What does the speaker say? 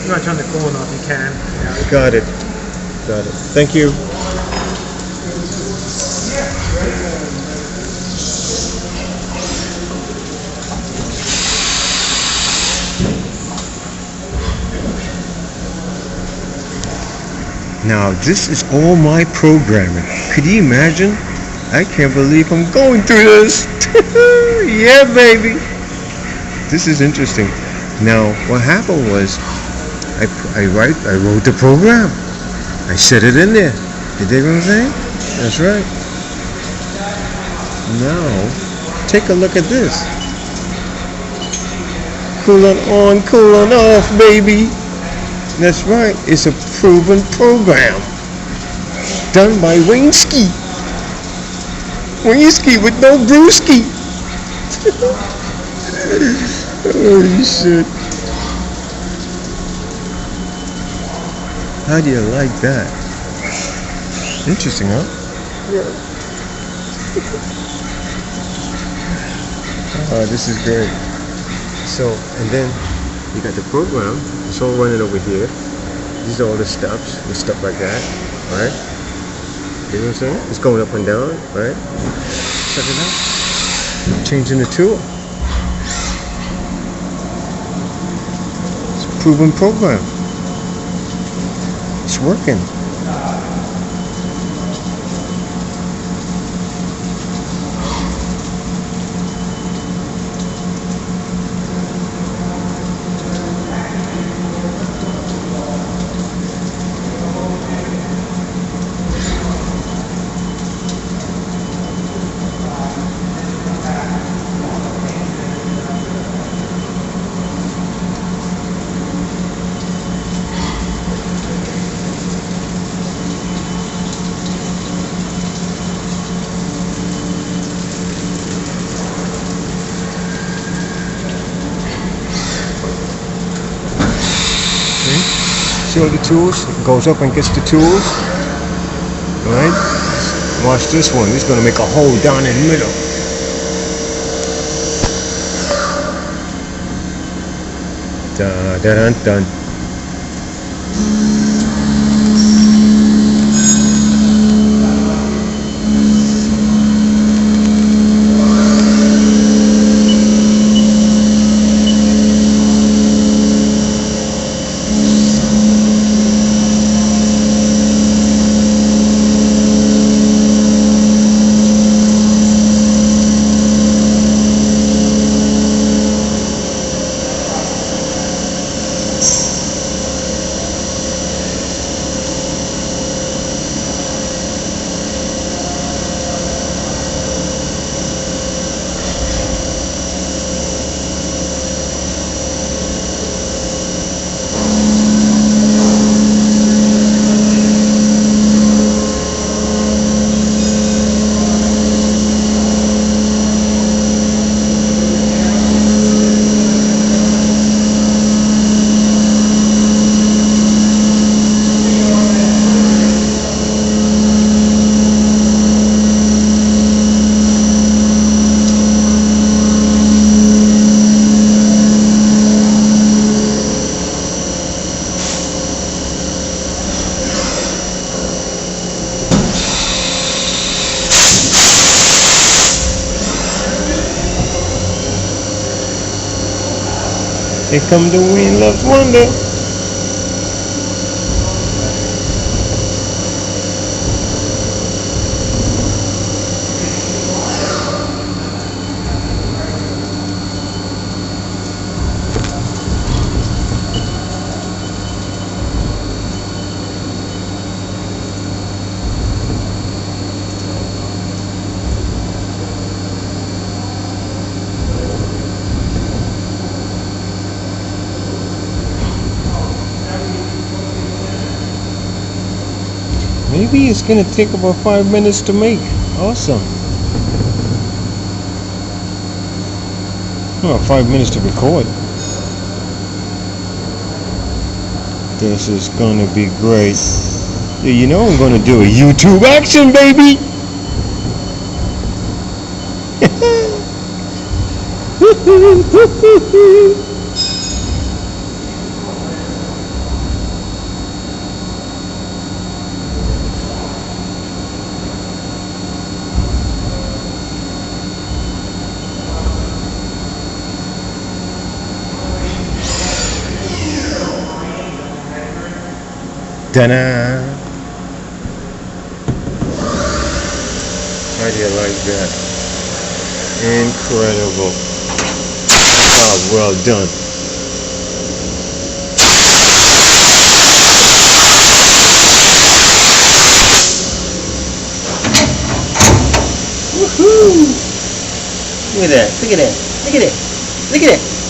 Nudge on the corner if you can. Got it. Got it. Thank you. Now this is all my programming. Could you imagine? I can't believe I'm going through this. Yeah, baby. This is interesting. Now what happened was I wrote the program. I set it in there. You dig what I'm saying? That's right. Now take a look at this. Cooling on, cooling off, baby. That's right. It's a proven program done by WayneSki. WayneSki with no brewski. Holy shit. How do you like that? Interesting, huh? Yeah. Oh, this is great. So, and then you got the program. It's all running over here. These are all the steps and stuff like that, right? You know what I'm saying? It's going up and down, right? Check it out. Changing the tool. It's a proven program. It's working. See all the tools? It goes up and gets the tools. Alright? Watch this one. It's gonna make a hole down in the middle. Dun dun dun. Here come the wind, love wonder. Maybe it's gonna take about 5 minutes to make. Awesome. Well, 5 minutes to record. This is gonna be great. Yeah, you know I'm gonna do a YouTube action, baby. Ta-da! How do you like that? Incredible. Oh, well done. Woohoo! Look at that. Look at that. Look at it. Look at it.